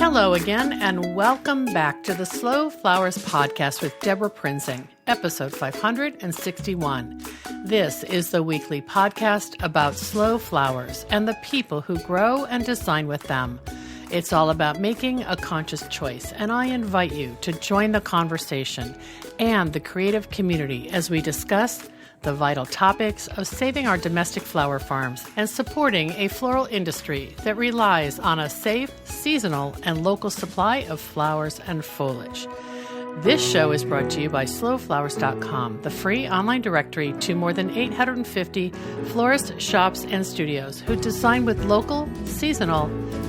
Hello again, and welcome back to the Slow Flowers Podcast with Deborah Prinzing, episode 561. This is the weekly podcast about slow flowers and the people who grow and design with them. It's all about making a conscious choice, and I invite you to join the conversation and the creative community as we discuss the vital topics of saving our domestic flower farms and supporting a floral industry that relies on a safe, seasonal, and local supply of flowers and foliage. This show is brought to you by slowflowers.com, the free online directory to more than 850 florists, shops, and studios who design with local, seasonal,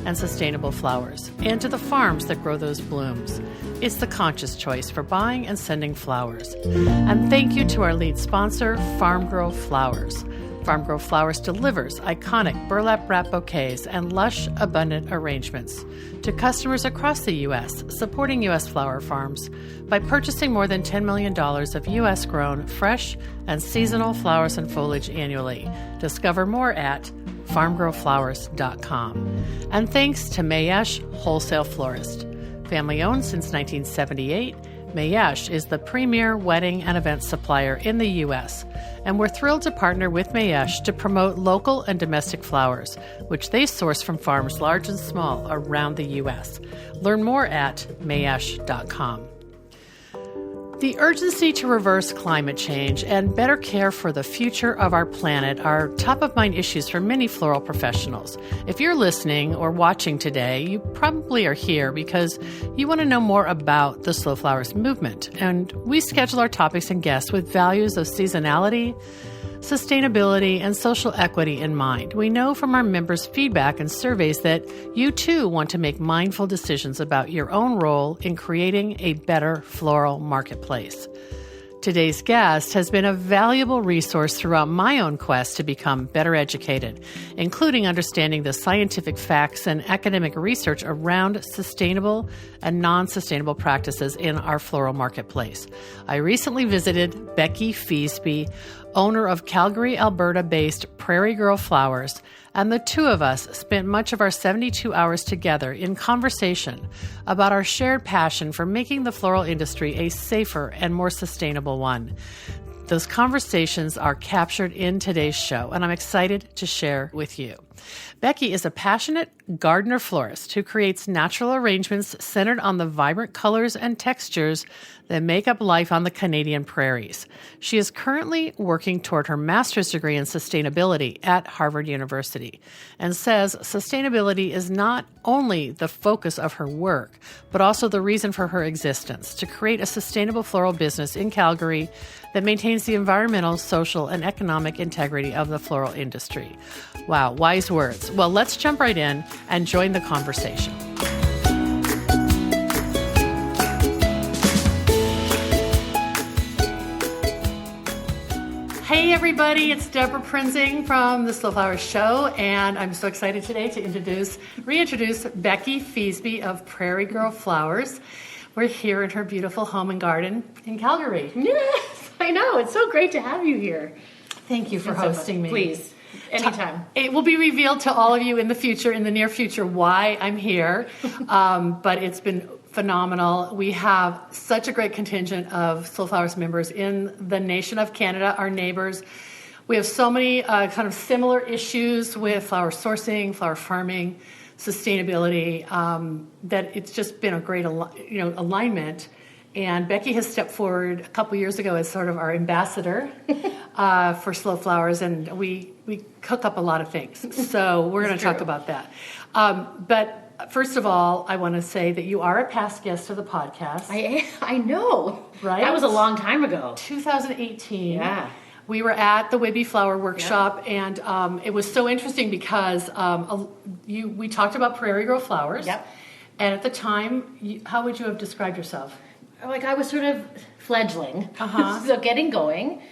and sustainable flowers, and to the farms that grow those blooms. It's the conscious choice for buying and sending flowers. And thank you to our lead sponsor, Farm Girl Flowers. Farm Girl Flowers delivers iconic burlap wrap bouquets and lush, abundant arrangements to customers across the U.S., supporting U.S. flower farms by purchasing more than $10 million of U.S.-grown, fresh, and seasonal flowers and foliage annually. Discover more at farmgirlflowers.com. And thanks to Mayesh Wholesale Florist. Family-owned since 1978, Mayesh is the premier wedding and event supplier in the U.S., and we're thrilled to partner with Mayesh to promote local and domestic flowers, which they source from farms large and small around the U.S. Learn more at mayesh.com. The urgency to reverse climate change and better care for the future of our planet are top-of-mind issues for many floral professionals. If you're listening or watching today, you probably are here because you want to know more about the Slow Flowers movement, and we schedule our topics and guests with values of seasonality, sustainability, and social equity in mind. We know from our members' feedback and surveys that you too want to make mindful decisions about your own role in creating a better floral marketplace. Today's guest has been a valuable resource throughout my own quest to become better educated, including understanding the scientific facts and academic research around sustainable and non-sustainable practices in our floral marketplace. I recently visited Becky Feasby, owner of Calgary, Alberta-based Prairie Girl Flowers, and the two of us spent much of our 72 hours together in conversation about our shared passion for making the floral industry a safer and more sustainable one. Those conversations are captured in today's show, and I'm excited to share with you. Becky is a passionate gardener florist who creates natural arrangements centered on the vibrant colors and textures that make up life on the Canadian prairies. She is currently working toward her master's degree in sustainability at Harvard University and says sustainability is not only the focus of her work, but also the reason for her existence, to create a sustainable floral business in Calgary that maintains the environmental, social, and economic integrity of the floral industry. Wow, wise words. Well, let's jump right in and join the conversation. Hey everybody, it's Deborah Prinzing from the Slow Flowers Show, and I'm so excited today to reintroduce Becky Feasby of Prairie Girl Flowers. We're here in her beautiful home and garden in Calgary. Yes, I know. It's so great to have you here. Thank you for hosting me. Please, anytime. It will be revealed to all of you in the near future, why I'm here. But it's been phenomenal. We have such a great contingent of Slow Flowers members in the nation of Canada, our neighbors. We have so many kind of similar issues with flower sourcing, flower farming, sustainability, that it's just been a great alignment. And Becky has stepped forward a couple years ago as sort of our ambassador for Slow Flowers, and we cook up a lot of things. So we're going to talk about that. But first of all, I want to say that you are a past guest of the podcast. I know. Right? That was a long time ago. 2018. Yeah. We were at the Whitby Flower Workshop, and it was so interesting because we talked about Prairie Girl Flowers. Yep. And at the time, how would you have described yourself? Like I was sort of fledgling, Uh-huh. so getting going,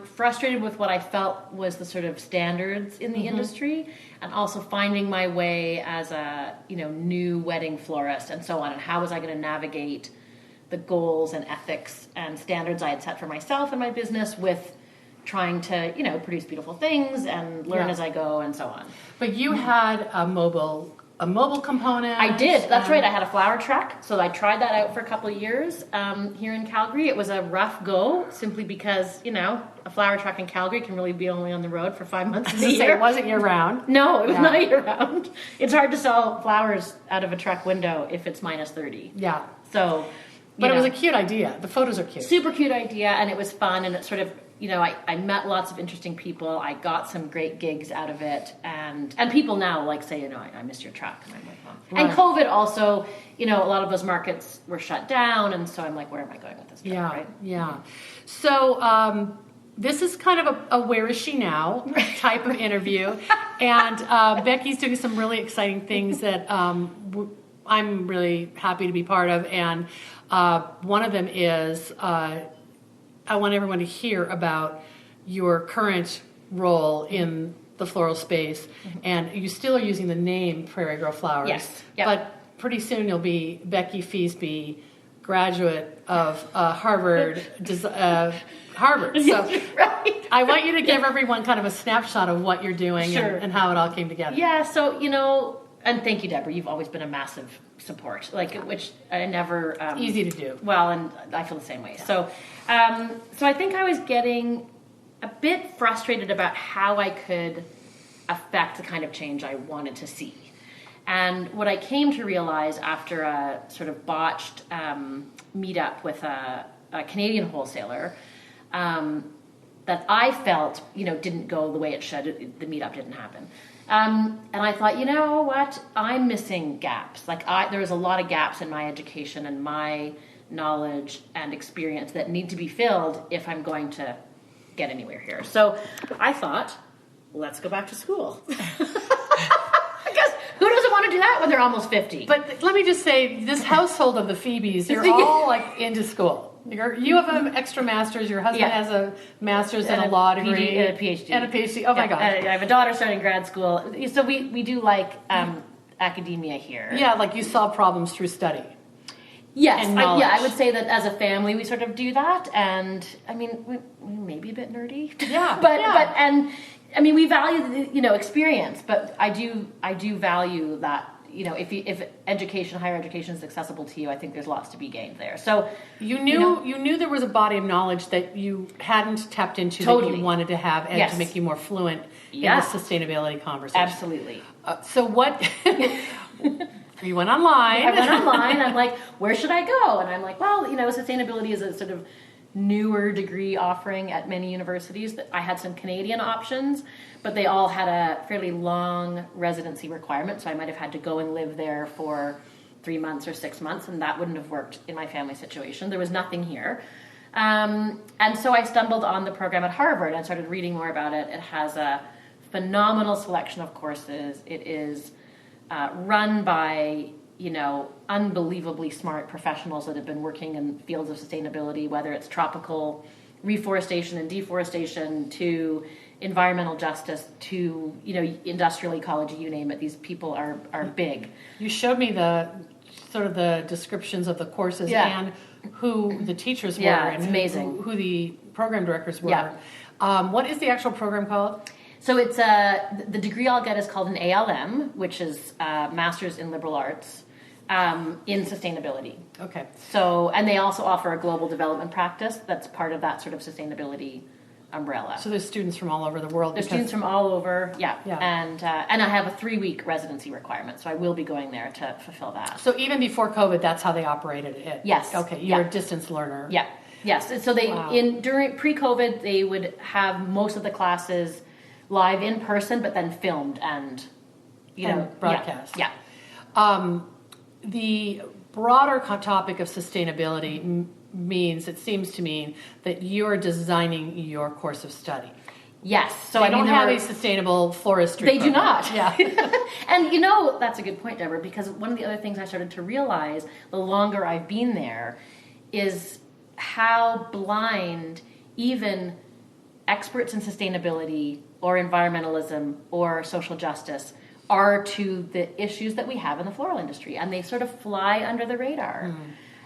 frustrated with what I felt was the sort of standards in the industry, and also finding my way as a new wedding florist and so on, and how was I going to navigate the goals and ethics and standards I had set for myself and my business with trying to produce beautiful things and learn as I go and so on. But you had a mobile a mobile component. I did. That's right. I had a flower truck, so I tried that out for a couple of years here in Calgary. It was a rough go, simply because a flower truck in Calgary can really be only on the road for 5 months of the year. It wasn't year round. No, it was not year round. It's hard to sell flowers out of a truck window if it's minus 30. Yeah. So, but it was a cute idea. The photos are cute. Super cute idea, and it was fun, and it sort of, I met lots of interesting people. I got some great gigs out of it, and people now say, I miss your truck, and I'm like, well. Right. And COVID also, a lot of those markets were shut down, and so I'm like, where am I going with this truck, right? Yeah. So, this is kind of a where is she now type of interview, and Becky's doing some really exciting things that I'm really happy to be part of, and one of them is I want everyone to hear about your current role in the floral space, and you still are using the name Prairie Girl Flowers. Yes. Yep. But pretty soon you'll be Becky Feasby, graduate of Harvard. Harvard. So right. I want you to give everyone kind of a snapshot of what you're doing and how it all came together. Yeah. So and thank you, Deborah. You've always been a massive support, which I never easy to do. Well, and I feel the same way. Yeah. So I think I was getting a bit frustrated about how I could affect the kind of change I wanted to see. And what I came to realize after a sort of botched meetup with a Canadian wholesaler that I felt, didn't go the way it should. The meetup didn't happen. And I thought, you know what? I'm missing gaps. There's a lot of gaps in my education and my knowledge and experience that need to be filled if I'm going to get anywhere here. So I thought, let's go back to school. Because who doesn't want to do that when they're almost 50? But let me just say, this household of the Phoebes, you're all into school. You have an extra master's. Your husband has a master's and a law degree, and a PhD, and a PhD. Oh my gosh! I have a daughter starting grad school, so we do academia here. Yeah, you solve problems through study. Yes, I would say that as a family we sort of do that, and I mean we may be a bit nerdy. Yeah, but and I mean we value experience, but I do value that. If higher education is accessible to you, I think there's lots to be gained there. So you knew there was a body of knowledge that you hadn't tapped into that you wanted to have and to make you more fluent in the sustainability conversation. Absolutely. So what? You went online. I went online. I'm like, where should I go? And I'm like, well, sustainability is a sort of newer degree offering at many universities. I had some Canadian options, but they all had a fairly long residency requirement, so I might have had to go and live there for 3 months or 6 months, and that wouldn't have worked in my family situation. There was nothing here. And so I stumbled on the program at Harvard and started reading more about it. It has a phenomenal selection of courses. It is run by unbelievably smart professionals that have been working in fields of sustainability, whether it's tropical reforestation and deforestation to environmental justice to, industrial ecology, you name it. These people are big. You showed me the descriptions of the courses and who the teachers were and it's amazing. Who the program directors were. Yeah. What is the actual program called? So it's the degree I'll get is called an ALM, which is Master's in Liberal Arts in Sustainability. Okay. So, and they also offer a global development practice that's part of that sort of sustainability umbrella. So there's students from all over the world. There's students from all over, and I have a 3-week residency requirement, so I will be going there to fulfill that. So even before COVID, that's how they operated it. Yes. Okay. You're a distance learner. Yeah. Yes. So they during pre-COVID, they would have most of the classes live in person, but then filmed and broadcast. Yeah. The broader topic of sustainability it seems to mean that you're designing your course of study. Yes. So I don't have a sustainable floristry. They do program. not. Yeah. And that's a good point, Deborah, because one of the other things I started to realize the longer I've been there is how blind even experts in sustainability or environmentalism or social justice are to the issues that we have in the floral industry, and they sort of fly under the radar.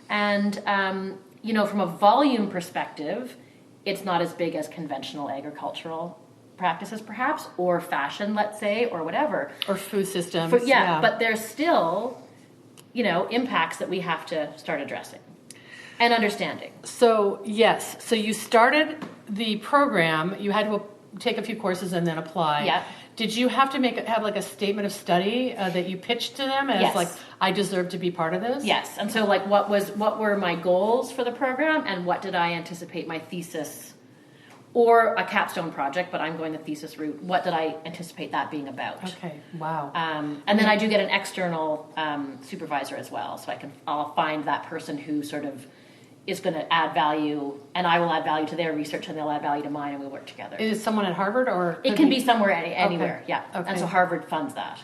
And from a volume perspective, it's not as big as conventional agricultural practices perhaps, or fashion, let's say, or whatever. Or food systems. But there's still, impacts that we have to start addressing and understanding. So, yes. So you started the program, you had to take a few courses and then apply. Yeah. Did you have to have like a statement of study that you pitched to them as like, I deserve to be part of this? Yes. And so like what were my goals for the program, and what did I anticipate my thesis or a capstone project, but I'm going the thesis route, what did I anticipate that being about? Okay. Wow. And then I do get an external supervisor as well, so I'll find that person who sort of is going to add value, and I will add value to their research, and they'll add value to mine, and we work together. Is it someone at Harvard, or it can be somewhere, anywhere? Okay. Yeah. Okay. And so Harvard funds that.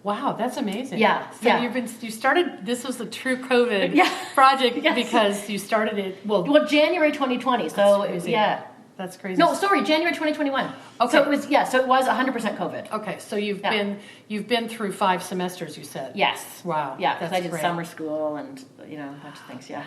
Wow, that's amazing. Yeah. So you started. This was a true COVID project because you started it. Well, January 2020. So that's crazy. No, sorry, January 2021. Okay. So it was 100% COVID. Okay, so you've been through 5 semesters, you said. Yes. Wow. Yeah, because I did great. summer school and a bunch of things. Yeah.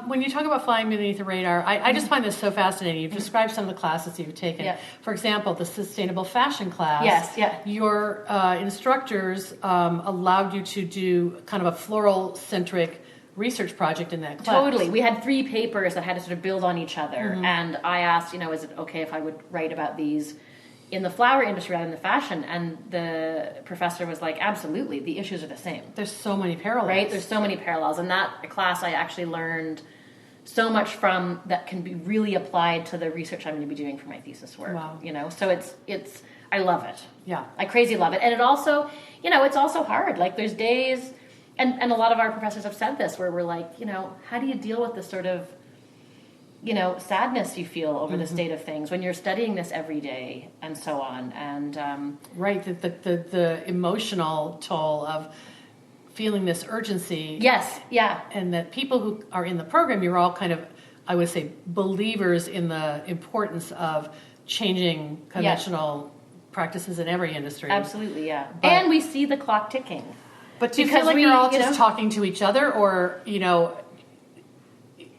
When you talk about flying beneath the radar, I just find this so fascinating. You've described some of the classes you've taken. Yeah. For example, the sustainable fashion class. Yes. Yeah. Your instructors allowed you to do kind of a floral centric research project in that class. Totally. We had 3 papers that had to sort of build on each other. And I asked, is it okay if I would write about these in the flower industry rather than the fashion? And the professor was like, absolutely, the issues are the same. There's so many parallels. Right? There's so many parallels. In that class, I actually learned so much from that can be really applied to the research I'm going to be doing for my thesis work. Wow. So it's I love it. Yeah. I crazy love it. And it also, it's also hard. Like there's days, and a lot of our professors have said this, where we're like, how do you deal with this sort of, sadness you feel over the state of things when you're studying this every day and so on. And right, the emotional toll of feeling this urgency. Yes, yeah. And that people who are in the program, you're all kind of, I would say, believers in the importance of changing conventional practices in every industry. Absolutely, yeah. And we see the clock ticking. But do you feel like you're all just talking to each other, or, are you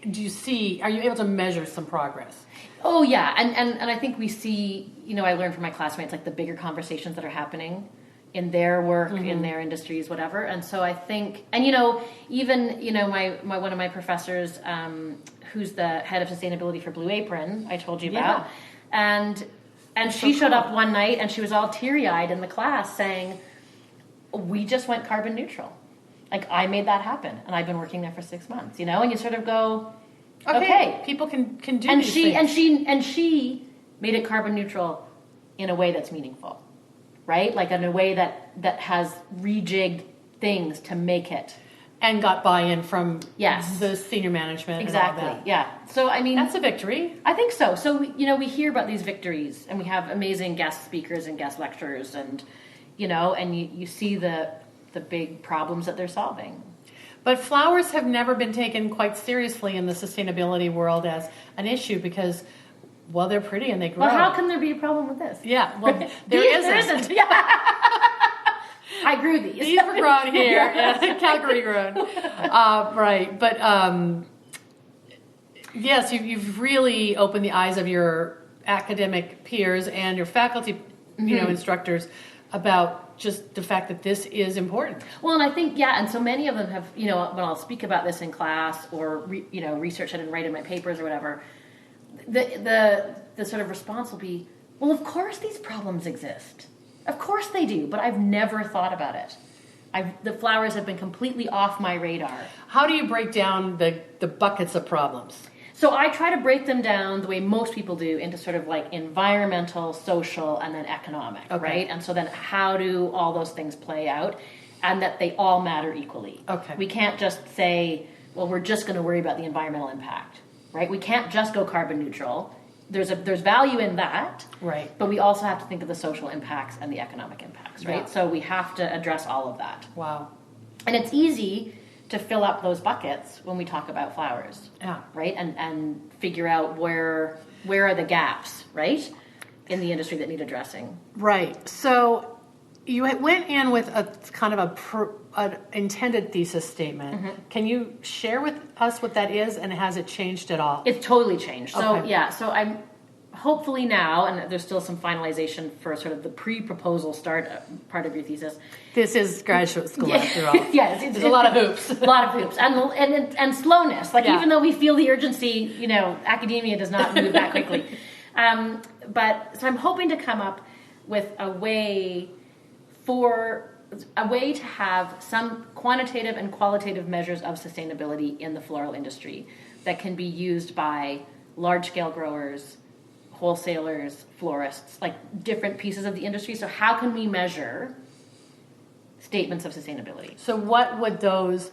able to measure some progress? Oh, yeah. And I think we see, I learned from my classmates, like the bigger conversations that are happening in their work, in their industries, whatever. And so I think, and, even, my one of my professors, who's the head of sustainability for Blue Apron, I told you about, and she showed up one night and she was all teary-eyed in the class saying, we just went carbon neutral. Like, I made that happen, and I've been working there for 6 months, and you sort of go, okay. People can do and these things. And she made it carbon neutral in a way that's meaningful, right? Like in a way that has rejigged things to make it. And got buy-in from the senior management. Exactly, and all that. Yeah. So, I mean... That's a victory. I think so. So, we hear about these victories, and we have amazing guest speakers and guest lecturers, and... and you see the big problems that they're solving. But flowers have never been taken quite seriously in the sustainability world as an issue because, well, they're pretty and they grow. Well, how can there be a problem with this? Yeah, well, there isn't. Yeah. I grew these. These were grown here, Calgary grown. Right, but yes, you've really opened the eyes of your academic peers and your faculty, instructors about just the fact that this is important. Well, and I think, and so many of them have, when I'll speak about this in class or, research it and write in my papers or whatever, the sort of response will be, well, of course these problems exist. Of course they do, but I've never thought about it. The flowers have been completely off my radar. How do you break down the buckets of problems? So I try to break them down the way most people do into sort of like environmental, social, and then economic, right? And so then how do all those things play out and that they all matter equally? Okay. We can't just say, well, we're just going to worry about the environmental impact, right? We can't just go carbon neutral. There's value in that, right? But we also have to think of the social impacts and the economic impacts, right? Yeah. So we have to address all of that. Wow. And it's easy to fill up those buckets when we talk about flowers, right? And figure out where are the gaps, right, in the industry that need addressing. Right. So you went in with a kind of an intended thesis statement. Mm-hmm. Can you share with us what that is, and has it changed at all? It's totally changed. So okay. So I'm hopefully now, and there's still some finalization for sort of the pre-proposal start part of your thesis. This is graduate school after all. Yes, there's a lot of hoops. A lot of hoops. And slowness. Like, even though we feel the urgency, academia does not move that quickly. But so I'm hoping to come up with a way to have some quantitative and qualitative measures of sustainability in the floral industry that can be used by large-scale growers, wholesalers, florists, like different pieces of the industry. So how can we measure statements of sustainability? So what would those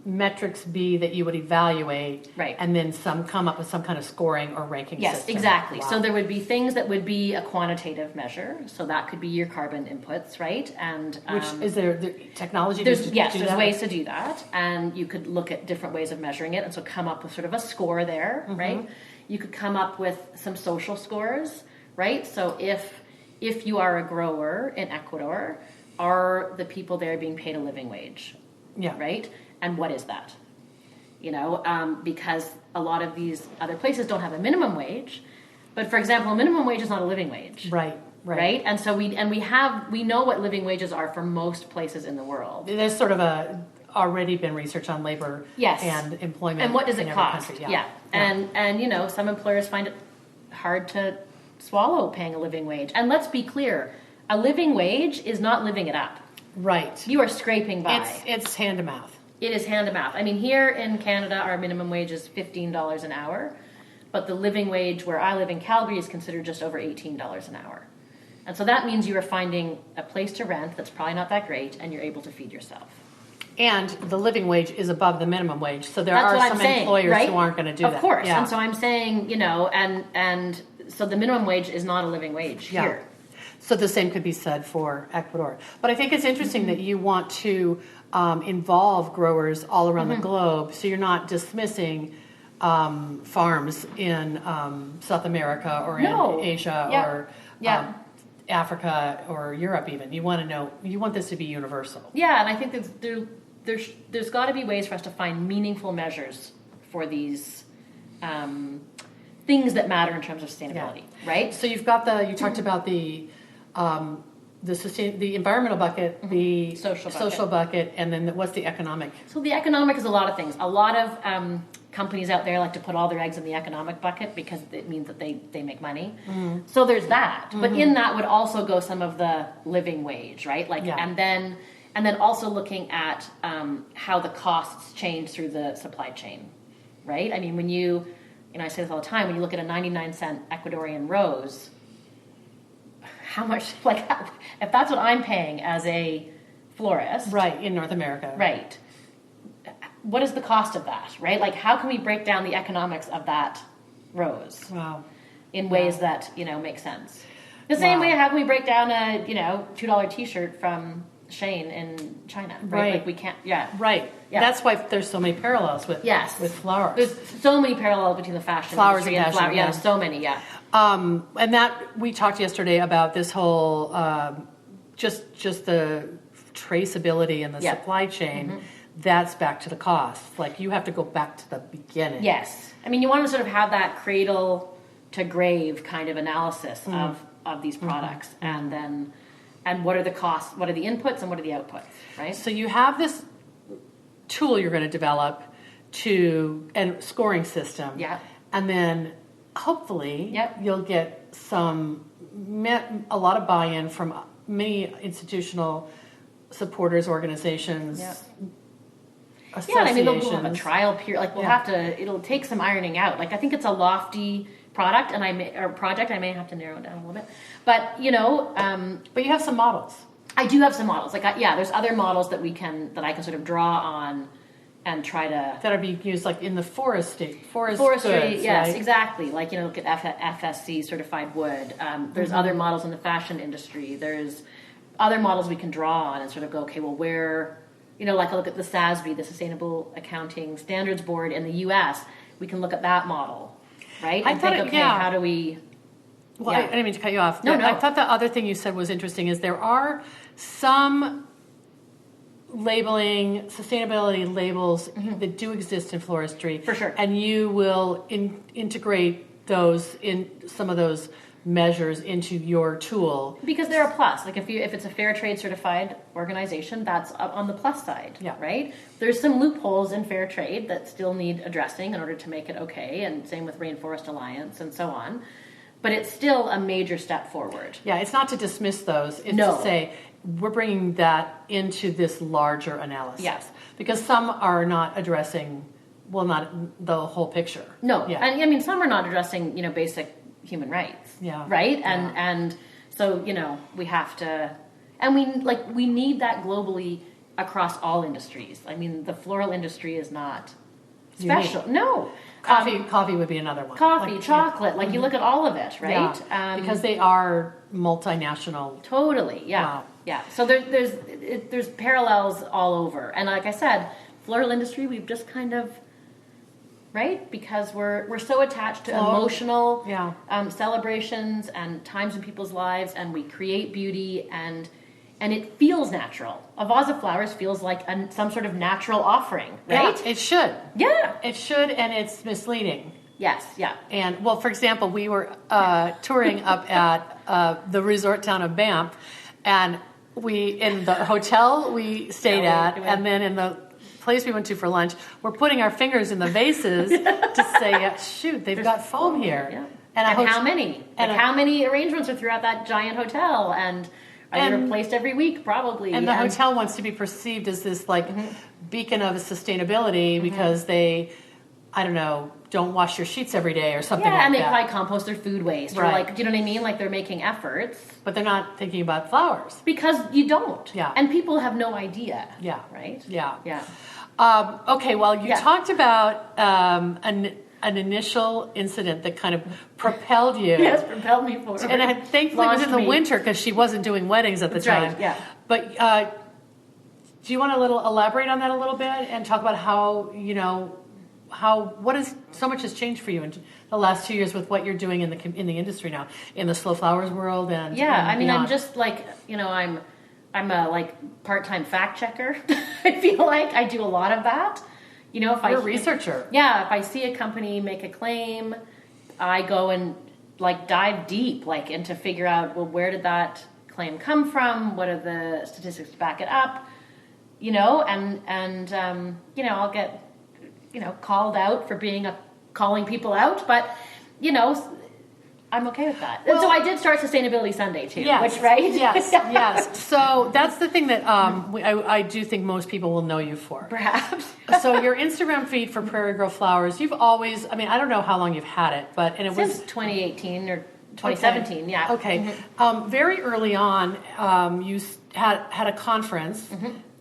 metrics be that you would evaluate, right? And then come up with some kind of scoring or ranking system? Yes, exactly. Wow. So there would be things that would be a quantitative measure. So that could be your carbon inputs, right? And which is there technology? There's ways to do that, and you could look at different ways of measuring it, and so come up with sort of a score there, right? You could come up with some social scores, right? So if you are a grower in Ecuador, are the people there being paid a living wage? Yeah. Right? And what is that? Because a lot of these other places don't have a minimum wage, but for example, a minimum wage is not a living wage. Right. And so we know what living wages are for most places in the world. There's sort of already been research on labor and employment. And what does it cost? Country. Yeah. And some employers find it hard to swallow paying a living wage. And let's be clear, a living wage is not living it up. Right. You are scraping by. It's hand to mouth. It is hand to mouth. I mean, here in Canada, our minimum wage is $15 an hour, but the living wage where I live in Calgary is considered just over $18 an hour. And so that means you are finding a place to rent that's probably not that great, and you're able to feed yourself. And the living wage is above the minimum wage, so there are some employers who aren't going to do that. Of course. Yeah. And so I'm saying, and so the minimum wage is not a living wage here. So the same could be said for Ecuador. But I think it's interesting that you want to involve growers all around the globe, so you're not dismissing farms in South America or in Asia or Africa or Europe even. You want this to be universal. Yeah, and I think that there's got to be ways for us to find meaningful measures for these things that matter in terms of sustainability, right? So you've got you talked about the environmental bucket, the social bucket, and then what's the economic? So the economic is a lot of things. A lot of companies out there like to put all their eggs in the economic bucket because it means that they make money. So there's that. But in that would also go some of the living wage, right? And then also looking at how the costs change through the supply chain, right? I mean, when I say this all the time, when you look at a 99-cent Ecuadorian rose, how much, if that's what I'm paying as a florist. Right, in North America. Right. What is the cost of that, right? How can we break down the economics of that rose? Wow. In ways that, make sense. The same way, how can we break down a, $2 t-shirt from Shane in China, right? We can't, Right. Yeah. That's why there's so many parallels with flowers. There's so many parallels between the fashion flowers industry and fashion. Yeah, there's so many, and that we talked yesterday about this whole just the traceability and the supply chain. That's back to the cost. You have to go back to the beginning. Yes. I mean, you want to sort of have that cradle to grave kind of analysis of these products, and what are the costs, what are the inputs, and what are the outputs, right? So you have this tool you're going to develop and scoring system. Yeah. And then hopefully you'll get a lot of buy-in from many institutional supporters, organizations, associations. Yeah, I mean, we'll have a trial period. We'll have to, it'll take some ironing out. I think it's a lofty project, I may have to narrow it down a little bit. But, but you have some models. I do have some models. There's other models that I can sort of draw on and try to... That are being used in the forestry goods, yes, right? Exactly. Look at FSC certified wood. There's other models in the fashion industry. There's other models we can draw on and sort of go, okay, well, where... I look at the SASB, the Sustainable Accounting Standards Board in the U.S. We can look at that model, right? And how do we... Well, I didn't mean to cut you off. No. I thought the other thing you said was interesting is there are some labeling, sustainability labels that do exist in floristry. For sure. And you will integrate some of those measures into your tool. Because they're a plus. Like if it's a fair trade certified organization, that's up on the plus side, right? There's some loopholes in fair trade that still need addressing in order to make it okay, and same with Rainforest Alliance and so on. But it's still a major step forward. Yeah, it's not to dismiss those. It's to say we're bringing that into this larger analysis. Yes. Because some are not addressing, not the whole picture. No. Yeah. And I mean, some are not addressing, basic human rights. Yeah. Right? And so, we have to, and we need that globally across all industries. I mean, the floral industry is not special. No. Coffee would be another one. Coffee, chocolate, you look at all of it, right? Yeah, because they are multinational. Totally, yeah. Wow. Yeah, so there's parallels all over. And like I said, floral industry, we've just kind of, right? Because we're so attached to emotional celebrations and times in people's lives, and we create beauty, and it feels natural. A vase of flowers feels like some sort of natural offering, right? Yeah, it should. Yeah. It should, and it's misleading. Yes, yeah. And, for example, we were touring up at the resort town of Banff, and in the hotel we stayed at, and then in the place we went to for lunch, we're putting our fingers in the vases to say, shoot, they've got foam here. Yeah. And how many? How many arrangements are throughout that giant hotel? And are they replaced every week? Probably. And the hotel wants to be perceived as this beacon of sustainability because they, I don't know, don't wash your sheets every day or something like that. Yeah, and they probably compost their food waste. Right. Or do you know what I mean? Like they're making efforts. But they're not thinking about flowers. Because you don't. Yeah. And people have no idea. Yeah. Right? Yeah. Yeah. Okay, well, you talked about an initial incident that kind of propelled you. Yes, propelled me forward. And thankfully it was in the winter because she wasn't doing weddings at the time. Right, yeah. But do you want to elaborate on that a little bit and talk about how so much has changed for you in the last 2 years with what you're doing in the industry now, in the slow flowers world and I mean, beyond. I'm just I'm a part-time fact checker. I feel like I do a lot of that. If you're a researcher. Yeah, if I see a company make a claim, I go and dive deep into figure out, well, where did that claim come from? What are the statistics to back it up? And I'll get called out for calling people out, but I'm okay with that. Well, and so I did start Sustainability Sunday too. Yes, which, right? Yes. So that's the thing that I do think most people will know you for. Perhaps. So your Instagram feed for Prairie Girl Flowers, you've always, I don't know how long you've had it, but it Since was 2018 or 2017. Okay. Yeah. Okay. Mm-hmm. Very early on, you had a conference,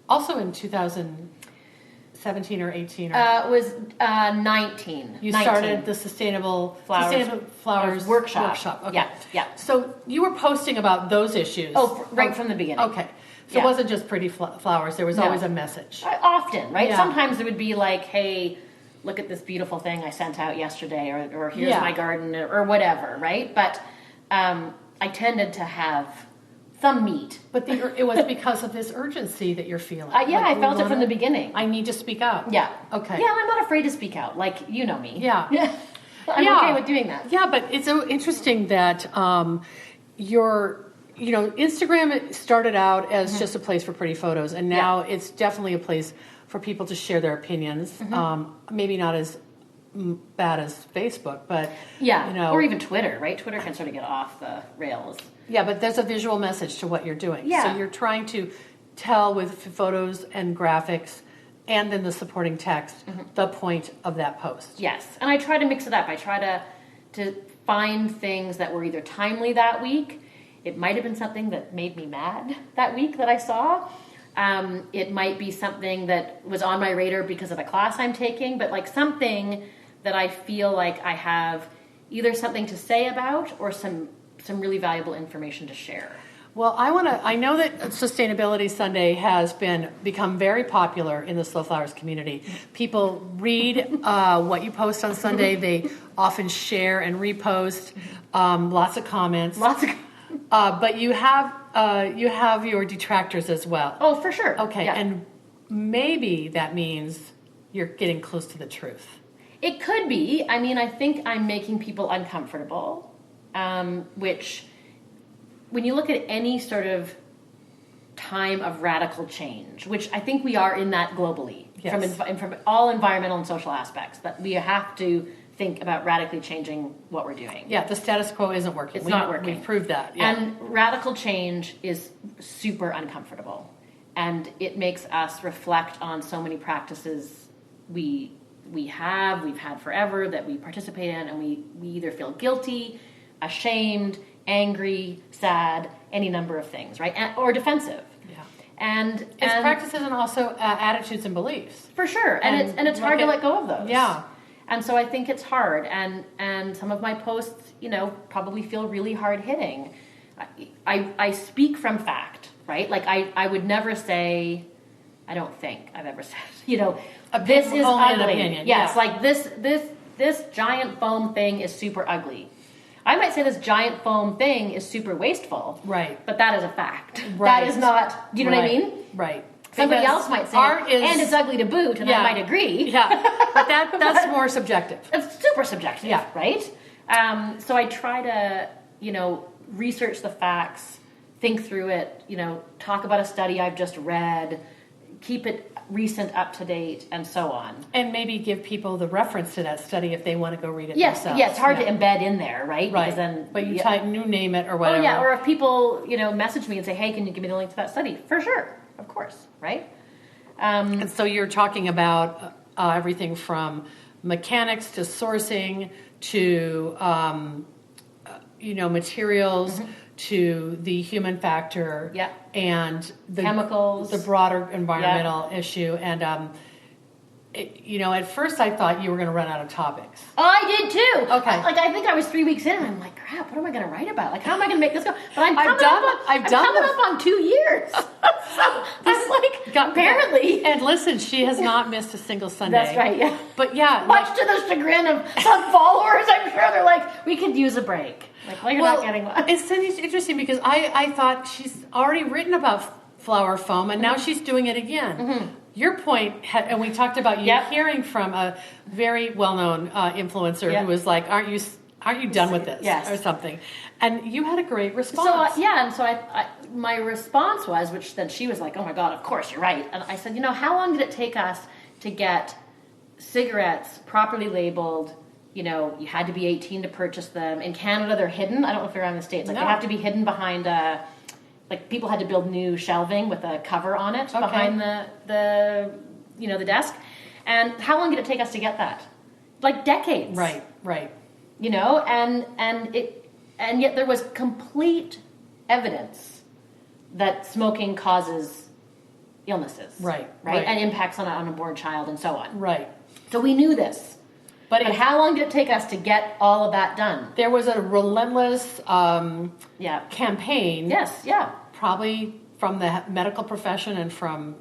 also in 2017 or 18. It was 19. You started the Sustainable Flowers workshop. Okay. Yeah. So you were posting about those issues. Oh, right from the beginning. Okay. So it wasn't just pretty flowers. There was always a message. Often, right? Yeah. Sometimes it would be like, hey, look at this beautiful thing I sent out yesterday, or here's my garden, or whatever, right? But I tended to have some meat. But it was because of this urgency that you're feeling. I felt it from the beginning. I need to speak out. Yeah. Okay. Yeah, I'm not afraid to speak out. You know me. Yeah. I'm okay with doing that. Yeah, but it's so interesting that Instagram started out as just a place for pretty photos, and now it's definitely a place for people to share their opinions. Maybe not as bad as Facebook, but or even Twitter, right? Twitter can sort of get off the rails. Yeah, but there's a visual message to what you're doing. Yeah. So you're trying to tell with photos and graphics and then the supporting text the point of that post. Yes, and I try to mix it up. I try to find things that were either timely that week. It might have been something that made me mad that week that I saw. It might be something that was on my radar because of a class I'm taking, but something that I feel like I have either something to say about or some really valuable information to share. Well, I know that Sustainability Sunday has become very popular in the Slow Flowers community. People read what you post on Sunday. They often share and repost, lots of comments. But you have your detractors as well. Oh, for sure. Okay, and maybe that means you're getting close to the truth. It could be. I mean, I think I'm making people uncomfortable, which, when you look at any sort of time of radical change, which I think we are in that globally, yes. from all environmental and social aspects, that we have to think about radically changing what we're doing. Yeah, the status quo isn't working. It's not working. We've proved that. Yeah. And radical change is super uncomfortable. And it makes us reflect on so many practices we've had forever, that we participate in, and we either feel guilty, ashamed, angry, sad, any number of things, right? Or defensive. Yeah. And it's practices and also attitudes and beliefs. For sure. And it's hard to let go of those. Yeah. And so I think it's hard. And some of my posts, probably feel really hard hitting. I speak from fact, right? Like I would never say, I don't think I've ever said, this is ugly. Opinion. Yes, yeah. like this giant foam thing is super ugly. I might say this giant foam thing is super wasteful. Right. But that is a fact. Right. That is not, do you know what I mean? Right. Somebody else might say, and it's ugly to boot, and I might agree. Yeah, but that's more subjective. It's super subjective, yeah. Right? So I try to, research the facts, think through it, talk about a study I've just read, keep it recent, up to date, and so on. And maybe give people the reference to that study if they want to go read it themselves. Yeah, it's hard to embed in there, right? Right. Because then, but you name it or whatever. Oh, yeah, or if people, message me and say, hey, can you give me the link to that study? For sure, of course, right? And so you're talking about everything from mechanics to sourcing to, materials, mm-hmm. to the human factor, yeah. and the chemicals, the broader environmental issue. And, at first I thought you were going to run out of topics. Oh, I did too. Okay. I think I was 3 weeks in, and I'm like, crap, what am I going to write about? Like, how am I going to make this go? But I'm coming up on 2 years. So I'm like, apparently. And listen, she has not missed a single Sunday. That's right, yeah. But yeah. Much to the chagrin of some followers, I'm sure they're like, we could use a break. Like, well, you're not getting one. It's interesting because I thought she's already written about flour foam, and now she's doing it again. Mm-hmm. Your point, and we talked about you hearing from a very well-known influencer who was like, aren't you done with this? Yes. Or something. And you had a great response. So I my response was, which then she was like, oh my God, of course, you're right. And I said, how long did it take us to get cigarettes properly labeled? You had to be 18 to purchase them. In Canada, they're hidden. I don't know if they're around the States. They have to be hidden behind people had to build new shelving with a cover on it behind the desk. And how long did it take us to get that? Like decades. Right. And yet there was complete evidence that smoking causes illnesses. Right. And impacts on an unborn child and so on. Right. So we knew this. But how long did it take us to get all of that done? There was a relentless campaign. Yes, yeah. Probably from the medical profession and from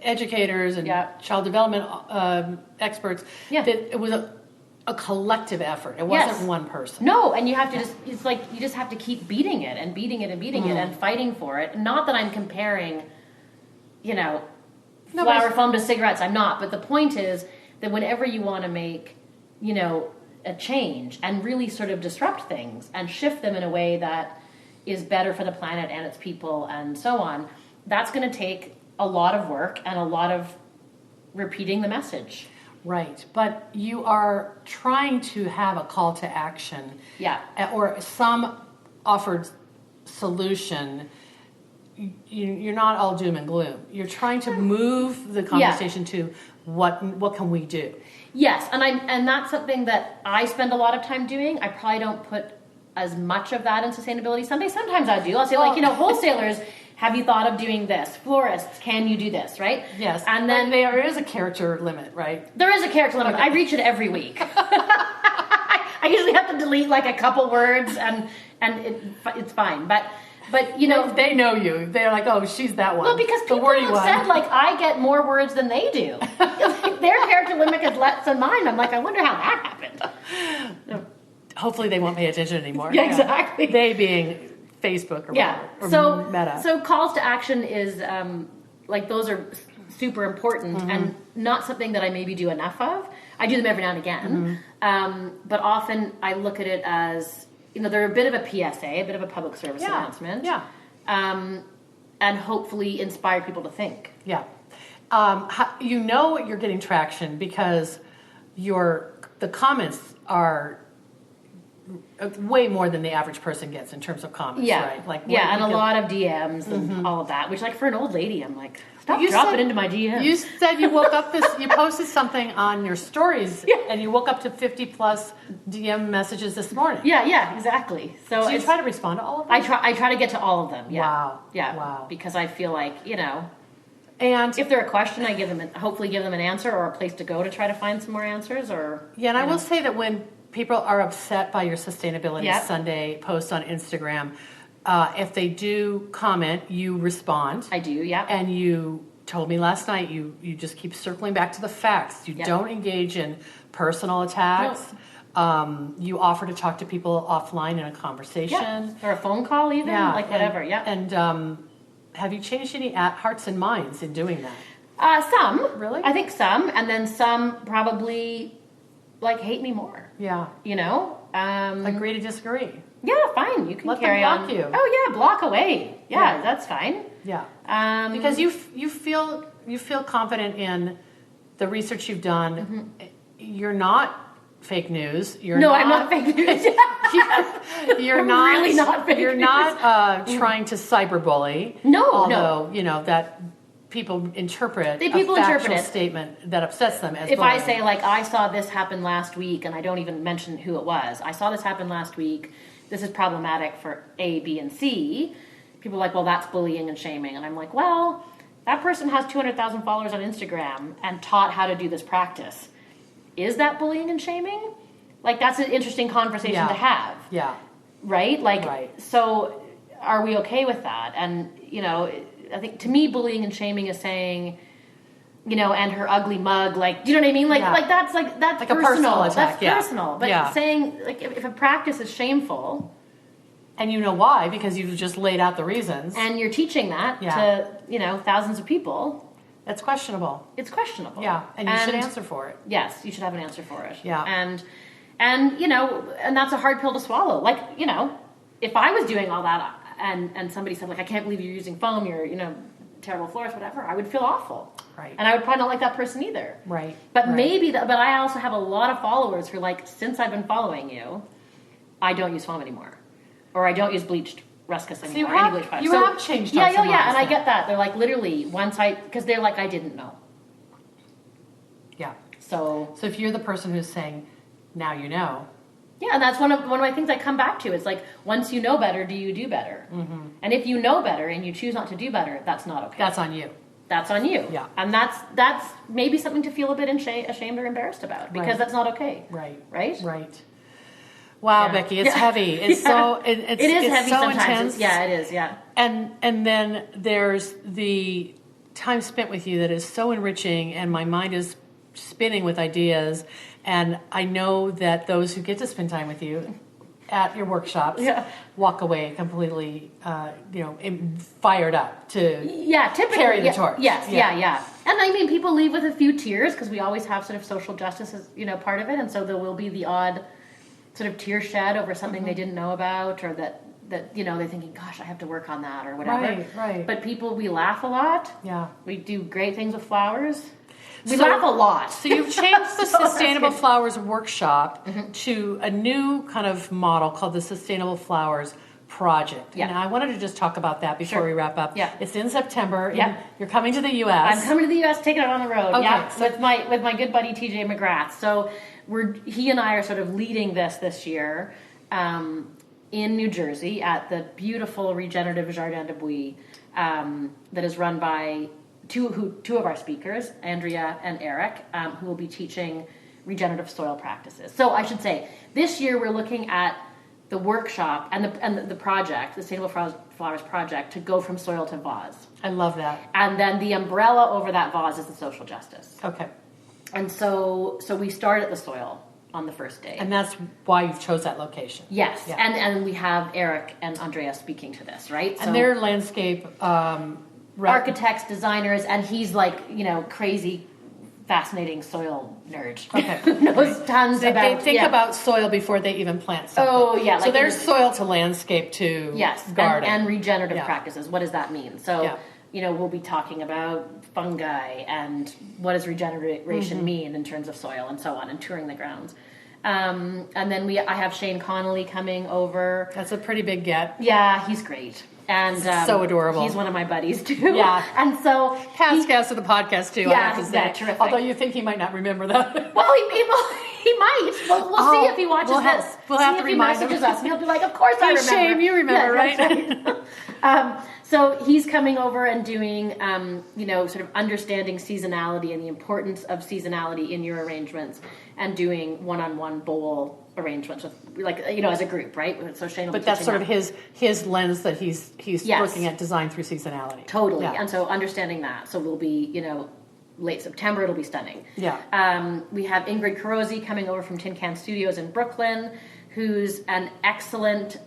educators and child development experts. Yeah. That it was a collective effort. It wasn't one person. No, and you have to it's like you just have to keep beating it and beating it and beating it and fighting for it. Not that I'm comparing, flour foam to cigarettes. I'm not. But the point is that whenever you want to make a change and really sort of disrupt things and shift them in a way that is better for the planet and its people and so on, that's going to take a lot of work and a lot of repeating the message. Right. But you are trying to have a call to action. Yeah. Or some offered solution. You're not all doom and gloom. You're trying to move the conversation to what can we do? Yes, and that's something that I spend a lot of time doing. I probably don't put as much of that in Sustainability Sunday. Sometimes I do. I'll say, wholesalers, have you thought of doing this? Florists, can you do this, right? Yes. And then there is a character limit, right? There is a character limit. Okay. I reach it every week. I usually have to delete a couple words, and it's fine. But they know you. They're like, oh, she's that one. Well, because people have said I get more words than they do. Their character limit is less than mine. I'm like, I wonder how that happened. Hopefully, they won't pay attention anymore. Yeah, exactly. They being Facebook or whatever, or Meta. So calls to action is those are super important and not something that I maybe do enough of. I do them every now and again. But often I look at it as, they're a bit of a PSA, a bit of a public service announcement. Yeah. And hopefully inspire people to think. Yeah. You're getting traction because the comments are way more than the average person gets in terms of comments, right? And a lot of DMs and all of that, which for an old lady, I'm like, stop dropping into my DMs. You said you woke up you posted something on your stories and you woke up to 50 plus DM messages this morning. Yeah, exactly. So you try to respond to all of them? I try to get to all of them, yeah. Wow. Yeah. Wow. Because I feel like, and if they're a question, I hopefully give them an answer or a place to go to try to find some more answers. And I will say that when people are upset by your Sustainability Sunday post on Instagram, if they do comment, you respond. I do, yeah. And you told me last night you just keep circling back to the facts. You don't engage in personal attacks. No. You offer to talk to people offline in a conversation. Or a phone call even, whatever, And have you changed any hearts and minds in doing that? Some. Really? I think some. And then some probably, hate me more. Yeah. Agree to disagree. Yeah, fine. You can Let carry them on. block you. Oh yeah, block away. Yeah, that's fine. Yeah. Because you feel confident in the research you've done. You're not fake news. I'm not fake news. You're I'm not really not fake You're news. not trying to cyberbully. No. That people interpret a interpret factual it. statement that upsets them as if bullying. I say I saw this happen last week, and I don't even mention who it was. I saw this happen last week. This is problematic for A, B, and C. People are like, well, that's bullying and shaming. And I'm like, well, that person has 200,000 followers on Instagram and taught how to do this practice. Is that bullying and shaming? That's an interesting conversation to have. Yeah. Right? Right. So are we okay with that? And, I think to me, bullying and shaming is saying, and her ugly mug, do you know what I mean? That's like personal. A personal attack. That's personal. But saying, if a practice is shameful. And you know why, because you've just laid out the reasons. And you're teaching that to, thousands of people. It's questionable. It's questionable. Yeah, and you should answer for it. Yes, you should have an answer for it. Yeah. And that's a hard pill to swallow. If I was doing all that and somebody said, I can't believe you're using foam, you're, terrible florist, whatever, I would feel awful. Right. And I would probably not like that person either. Right. But but I also have a lot of followers who are since I've been following you, I don't use foam anymore. Or I don't use bleached ruscus anymore. You have changed. Yeah, and I get that. They're literally because they're I didn't know. Yeah. So if you're the person who's saying, now you know. Yeah, and that's one of my things I come back to. It's once you know better, do you do better? Mm-hmm. And if you know better and you choose not to do better, that's not okay. That's on you. That's on you. Yeah. And that's maybe something to feel a bit ashamed or embarrassed about because that's not okay. Right. Right? Right. Wow, Becky, it's heavy. It's it is heavy so sometimes. Intense. It is. Yeah. And then there's the time spent with you that is so enriching, and my mind is spinning with ideas. And I know that those who get to spend time with you at your workshops walk away completely, fired up to typically carry the torch. Yes, yeah. And people leave with a few tears because we always have sort of social justice as part of it, and so there will be the odd sort of tear shed over something they didn't know about, or that they're thinking, gosh, I have to work on that or whatever. Right. But we laugh a lot. Yeah. We do great things with flowers. We laugh a lot. So you've changed the Sustainable Flowers Workshop to a new kind of model called the Sustainable Flowers Project. Yeah. And I wanted to just talk about that before we wrap up. Yeah. It's in September. Yeah. You're coming to the U.S. I'm coming to the U.S., taking it on the road. Okay, Yeah. so with my good buddy TJ McGrath. So he and I are sort of leading this year in New Jersey at the beautiful regenerative Jardin de Bouy that is run by two of our speakers, Andrea and Eric, who will be teaching regenerative soil practices. So I should say, this year we're looking at the workshop and the project, the Sustainable Flowers Project, to go from soil to vase. I love that. And then the umbrella over that vase is the social justice. Okay. And so we start at the soil on the first day. And that's why you've chose that location. Yes. Yeah. And we have Eric and Andrea speaking to this, right? And their landscape architects, designers, and he's like, crazy, fascinating soil nerd. Okay. Knows tons about... They think about soil before they even plant something. Oh, yeah. So there's soil to landscape to garden. And regenerative practices. What does that mean? So, we'll be talking about fungi and what does regeneration mean in terms of soil and so on, and touring the grounds. And then I have Shane Connolly coming over. That's a pretty big get. Yeah, he's great. And so adorable. He's one of my buddies too. Yeah. And so past guest of the podcast too. Yeah, I have to say. Terrific. Although you think he might not remember that. Well, he might. We'll see if he watches this. We'll have to remind him. He messages us, and he'll be like, "Of course I remember." Shame, you remember, right? So he's coming over and doing, sort of understanding seasonality and the importance of seasonality in your arrangements, and doing one-on-one bowl arrangements with, as a group, right? So Shane will But that's sort of his lens that he's looking at design through seasonality. Totally. Yeah. And so understanding that. So we'll be, late September, it'll be stunning. Yeah. We have Ingrid Carosi coming over from Tin Can Studios in Brooklyn, who's an excellent,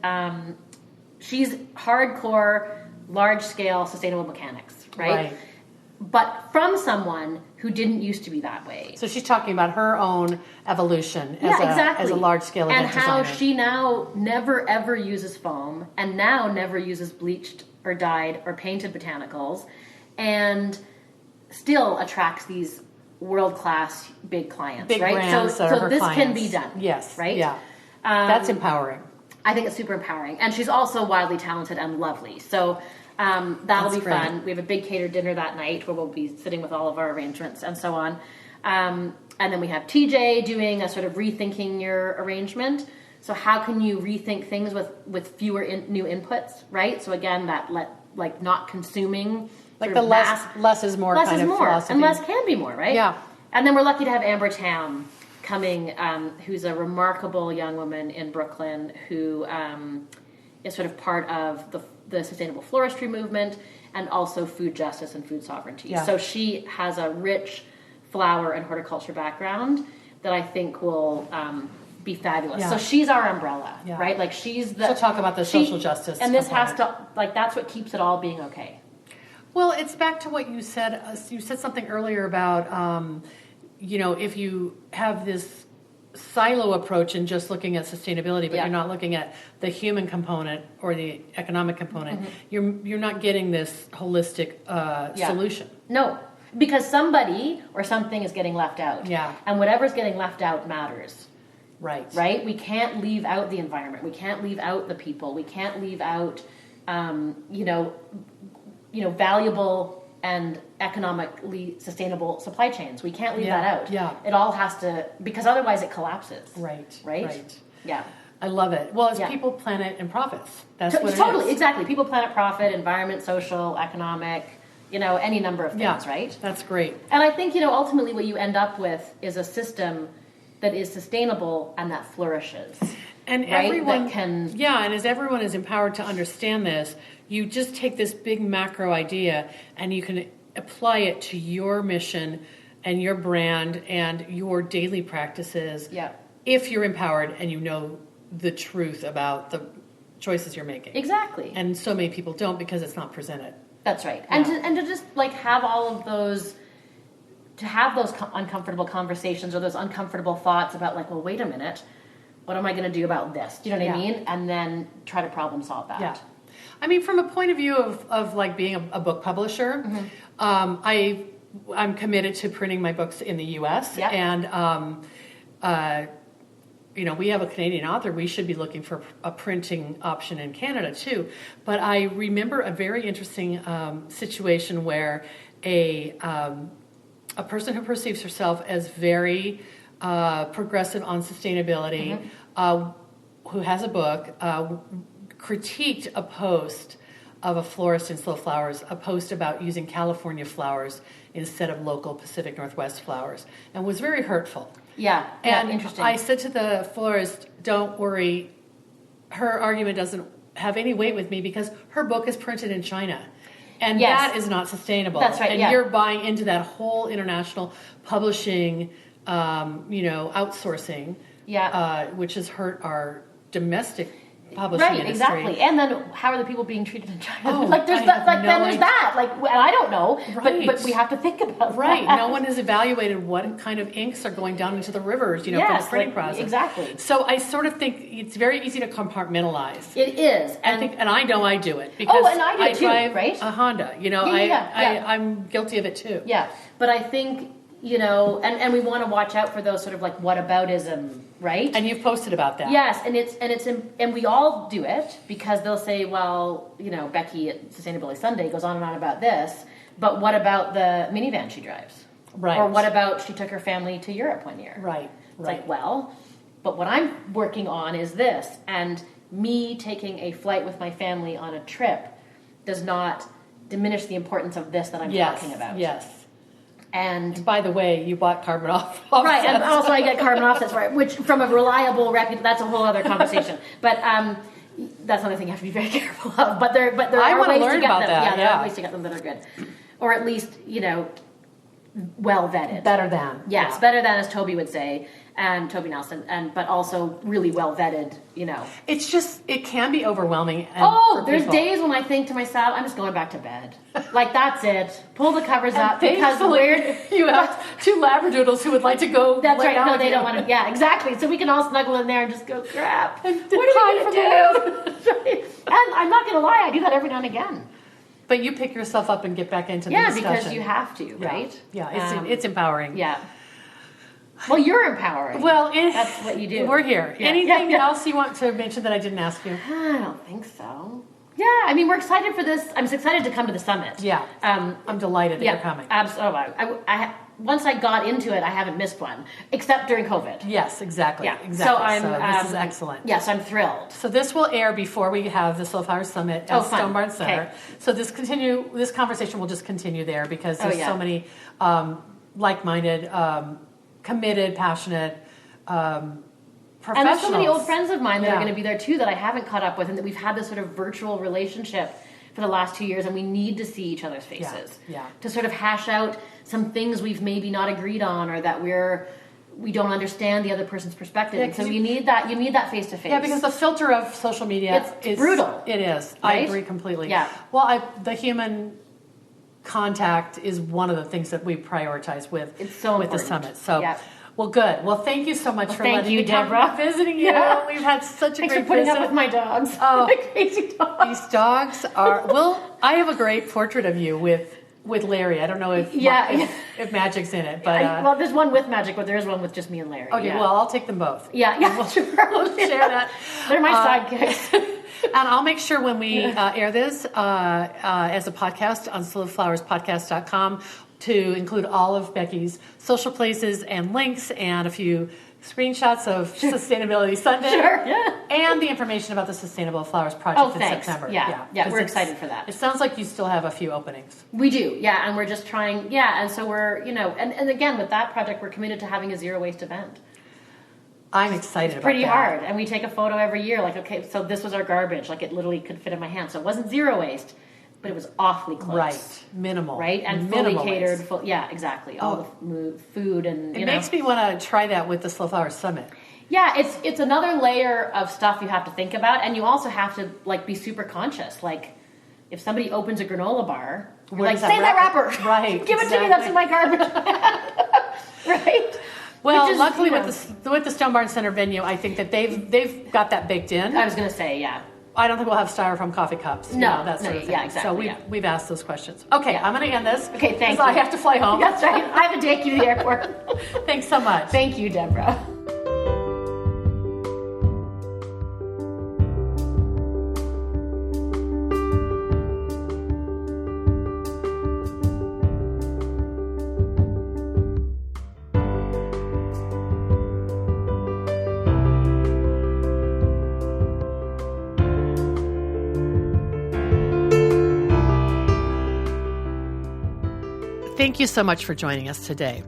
she's hardcore, large-scale sustainable mechanics, right? But from someone who didn't used to be that way. So she's talking about her own evolution as a large-scale event designer. And how she now never, ever uses foam, and now never uses bleached or dyed or painted botanicals, and still attracts these world-class big clients, big right? brands So her this clients. can be done. Yes. Right? Yeah. That's empowering. I think it's super empowering. And she's also wildly talented and lovely. So that'll be fun. We have a big catered dinner that night where we'll be sitting with all of our arrangements and so on. And then we have TJ doing a sort of rethinking your arrangement. So how can you rethink things with fewer new inputs, right? So again, that not consuming... Like the less is more kind of philosophy. And less can be more, right? Yeah. And then we're lucky to have Amber Tam coming, who's a remarkable young woman in Brooklyn who is sort of part of the sustainable floristry movement and also food justice and food sovereignty. Yeah. So she has a rich flower and horticulture background that I think will be fabulous. Yeah. So she's our umbrella, right? Like she's the... So talk about the social justice And this component. has to, that's what keeps it all being okay. Well, it's back to what you said. You said something earlier about, if you have this silo approach and just looking at sustainability, but you're not looking at the human component or the economic component, you're not getting this holistic solution. No, because somebody or something is getting left out. Yeah. And whatever's getting left out matters. Right. Right? We can't leave out the environment. We can't leave out the people. We can't leave out, valuable and economically sustainable supply chains. We can't leave that out. Yeah. It all has to, because otherwise it collapses. Right. Right? Yeah. I love it. Well, it's people, planet, and profits. That's what it is. Totally, exactly. People, planet, profit, environment, social, economic, any number of things, right? That's great. And I think, ultimately what you end up with is a system that is sustainable and that flourishes. And everyone and as everyone is empowered to understand this, you just take this big macro idea and you can apply it to your mission and your brand and your daily practices. Yeah. If you're empowered and you know the truth about the choices you're making. Exactly. And so many people don't because it's not presented. That's right. Yeah. And to just have all of those, to have those uncomfortable conversations or those uncomfortable thoughts about well, wait a minute. What am I going to do about this? Do you know what I mean? And then try to problem solve that. Yeah. I mean, from a point of view of being a book publisher, I'm committed to printing my books in the U.S. Yeah. And, we have a Canadian author. We should be looking for a printing option in Canada, too. But I remember a very interesting situation where a person who perceives herself as very... progressive on sustainability, who has a book, critiqued a post of a florist in Slow Flowers, a post about using California flowers instead of local Pacific Northwest flowers, and was very hurtful. Yeah, and interesting. I said to the florist, don't worry, her argument doesn't have any weight with me because her book is printed in China. And that is not sustainable. That's right, and you're buying into that whole international publishing outsourcing, which has hurt our domestic publishing right, industry. Exactly. And then how are the people being treated in China? Oh, like there's I that, have like no then there's idea. that. Like and I don't know, Right. but we have to think about Right. that. No one has evaluated what kind of inks are going down into the rivers, you know, for Yes, the printing like, process. exactly. So I sort of think it's very easy to compartmentalize. It is. And I know I do it because and I do too, drive right? a Honda. You know, Yeah. I'm guilty of it too. Yeah, but I think, you know, and we want to watch out for those sort of like whataboutism, right? And you've posted about that. Yes, and we all do it because they'll say, well, you know, Becky at Sustainability Sunday goes on and on about this, but what about the minivan she drives? Right. Or what about she took her family to Europe one year? Right. It's like, well, but what I'm working on is this, and me taking a flight with my family on a trip does not diminish the importance of this that I'm talking about. Yes. And by the way, you bought carbon offsets. Right, and also I get carbon offsets for it, which from a reliable that's a whole other conversation. But that's another thing you have to be very careful of. But there I are want to ways learn to get about them. that. Yeah, there are ways to get them that are good, or at least, you know, well vetted. Better than. Yes, Yeah. better than, as Toby would say, and Toby Nelson, but also really well vetted. You know, It's just, it can be overwhelming. oh, for there's people. days when I think to myself, I'm just going back to bed. Like that's it. Pull the covers up because Thankfully, you have two Labradoodles who would like to go. That's lay right. down No, with they you. don't want to. Yeah, exactly. So we can all snuggle in there and just go, crap. And What are we going to do? And I'm not going to lie, I do that every now and again. But you pick yourself up and get back into the Yeah, discussion. because you have to, right? Yeah, it's empowering. Yeah. Well, you're empowering. Well, that's what you do. We're here. Yeah. Anything else you want to mention that I didn't ask you? I don't think so. Yeah, I mean, we're excited for this. I'm excited to come to the summit. Yeah. I'm delighted that you're coming. Absolutely. Once I got into it, I haven't missed one, except during COVID. Yes, exactly. Yeah. Exactly. So this is excellent. Yes, I'm thrilled. So this will air before we have the Slow Flowers Summit at fun. Stone Barn Center. Okay. So this conversation will just continue there because there's yeah. so many like-minded, committed, passionate professionals. And there's so many old friends of mine that are Yeah. going to be there too that I haven't caught up with, and that we've had this sort of virtual relationship for the last 2 years, and we need to see each other's faces Yeah. to sort of hash out some things we've maybe not agreed on, or that we don't understand the other person's perspective. Yeah, and so you need that face to face. Yeah, because the filter of social media It's brutal. It is. I Right? agree completely. Yeah. Well, the human contact is one of the things that we prioritize with It's so with the important. summit. So, Yeah. well, good. Well, thank you so much for thank letting you, me come Deborah. visiting you. Yeah. We've had such a Thanks great for putting visit. up with my dogs. Oh. My crazy dogs. These dogs are. Well, I have a great portrait of you with Larry. I don't know if if Magic's in it, but well, there's one with Magic, but there is one with just me and Larry. okay. Yeah. Well, I'll take them both. Yeah, sure. We'll share that. They're my sidekicks. And I'll make sure when we air this as a podcast on slowflowerspodcast.com to include all of Becky's social places and links and a few screenshots of Sustainability Sunday. Sure, yeah. And the information about the Sustainable Flowers Project in Thanks. September. Yeah, 'Cause we're excited for that. It sounds like you still have a few openings. We do, yeah, and we're just trying, and so we're, and again, with that project, we're committed to having a zero waste event. I'm excited about Pretty that. hard, and we take a photo every year, like, okay, so this was our garbage, like it literally could fit in my hand, so it wasn't zero waste, but it was awfully close. Right, minimal. Right, and minimal fully catered, waste. yeah, exactly, all the food and, It makes me want to try that with the Slow Flowers Summit. Yeah, it's another layer of stuff you have to think about, and you also have to like be super conscious. Like, if somebody opens a granola bar, you're like, save that wrapper, right? Give it to me. That's in my garbage, right? Well, luckily with the Stone Barn Center venue, I think that they've got that baked in. I was going to say, yeah. I don't think we'll have styrofoam coffee cups. That sort of thing. Yeah, exactly. So we've asked those questions. Okay, I'm going to end this. Okay, thank you. I have to fly home. That's right. I have to take you to the airport. Thanks so much. Thank you, Deborah. Thank you so much for joining us today.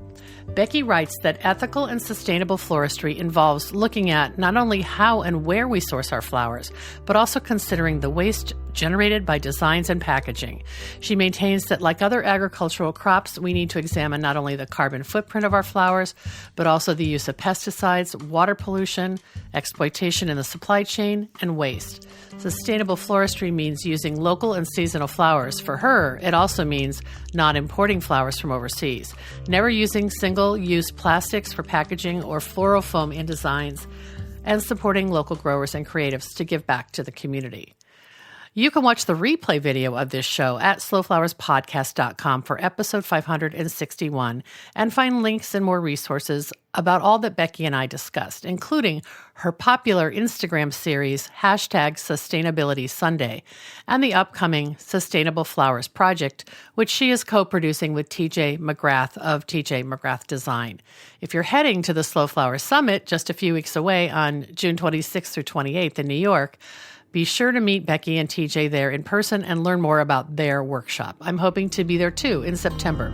Becky writes that ethical and sustainable floristry involves looking at not only how and where we source our flowers, but also considering the waste generated by designs and packaging. She maintains that, like other agricultural crops, we need to examine not only the carbon footprint of our flowers, but also the use of pesticides, water pollution, exploitation in the supply chain, and waste. Sustainable floristry means using local and seasonal flowers. For her, it also means not importing flowers from overseas, never using single-use plastics for packaging or floral foam in designs, and supporting local growers and creatives to give back to the community. You can watch the replay video of this show at slowflowerspodcast.com for episode 561 and find links and more resources about all that Becky and I discussed, including her popular Instagram series, #Sustainability Sunday, and the upcoming Sustainable Flowers Project, which she is co-producing with TJ McGrath of TJ McGrath Design. If you're heading to the Slow Flowers Summit just a few weeks away on June 26th through 28th in New York, be sure to meet Becky and TJ there in person and learn more about their workshop. I'm hoping to be there too in September.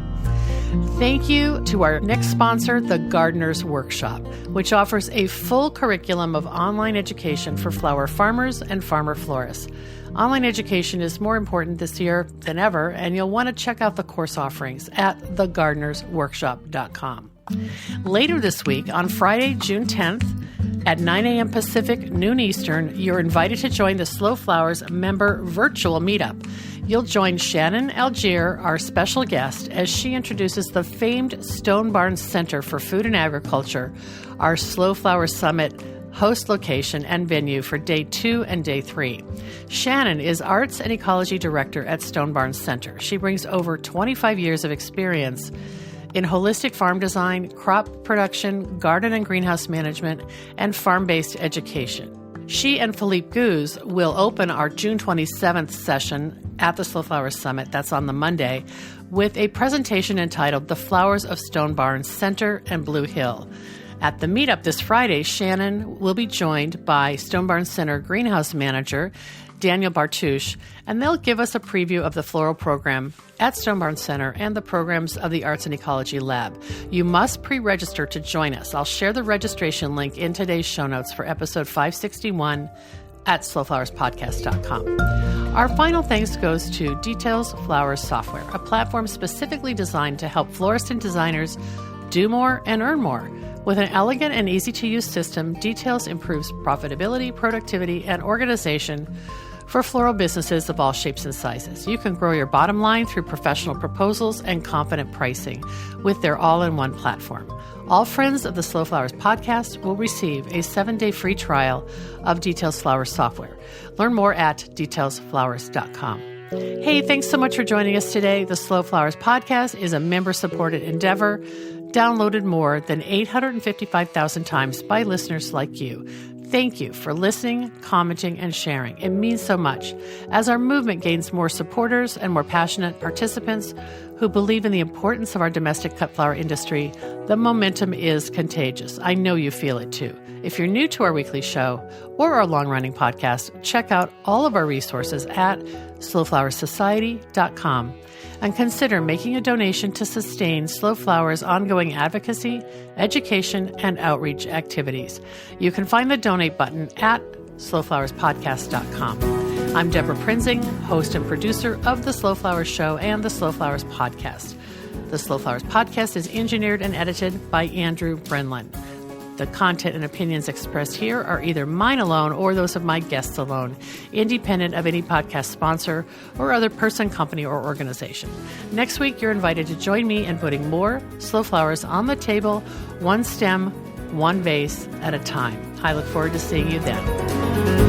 Thank you to our next sponsor, the Gardener's Workshop, which offers a full curriculum of online education for flower farmers and farmer florists. Online education is more important this year than ever, and you'll want to check out the course offerings at thegardenersworkshop.com. Later this week, on Friday, June 10th, at 9 a.m. Pacific, noon Eastern, you're invited to join the Slow Flowers member virtual meetup. You'll join Shannon Algier, our special guest, as she introduces the famed Stone Barn Center for Food and Agriculture, our Slow Flowers Summit host location and venue for Day 2 and Day 3. Shannon is Arts and Ecology Director at Stone Barn Center. She brings over 25 years of experience in holistic farm design, crop production, garden and greenhouse management, and farm-based education. She and Philippe Guz will open our June 27th session at the Slow Flowers Summit, that's on the Monday, with a presentation entitled The Flowers of Stone Barn Center and Blue Hill. At the meetup this Friday, Shannon will be joined by Stone Barn Center Greenhouse Manager Daniel Bartouche, and they'll give us a preview of the floral program at Stone Barn Center and the programs of the Arts and Ecology Lab. You must pre-register to join us. I'll share the registration link in today's show notes for episode 561 at slowflowerspodcast.com. Our final thanks goes to Details Flowers Software, a platform specifically designed to help florists and designers do more and earn more. With an elegant and easy-to-use system, Details improves profitability, productivity, and organization for floral businesses of all shapes and sizes. You can grow your bottom line through professional proposals and confident pricing with their all-in-one platform. All friends of the Slow Flowers podcast will receive a 7-day free trial of Details Flowers software. Learn more at detailsflowers.com. Hey, thanks so much for joining us today. The Slow Flowers podcast is a member-supported endeavor, downloaded more than 855,000 times by listeners like you. Thank you for listening, commenting, and sharing. It means so much. As our movement gains more supporters and more passionate participants who believe in the importance of our domestic cut flower industry, the momentum is contagious. I know you feel it too. If you're new to our weekly show or our long-running podcast, check out all of our resources at slowflowersociety.com. and consider making a donation to sustain Slow Flowers' ongoing advocacy, education, and outreach activities. You can find the donate button at slowflowerspodcast.com. I'm Deborah Prinzing, host and producer of The Slow Flowers Show and The Slow Flowers Podcast. The Slow Flowers Podcast is engineered and edited by Andrew Brenlin. The content and opinions expressed here are either mine alone or those of my guests alone, independent of any podcast sponsor or other person, company, or organization. Next week, you're invited to join me in putting more slow flowers on the table, one stem, one vase at a time. I look forward to seeing you then.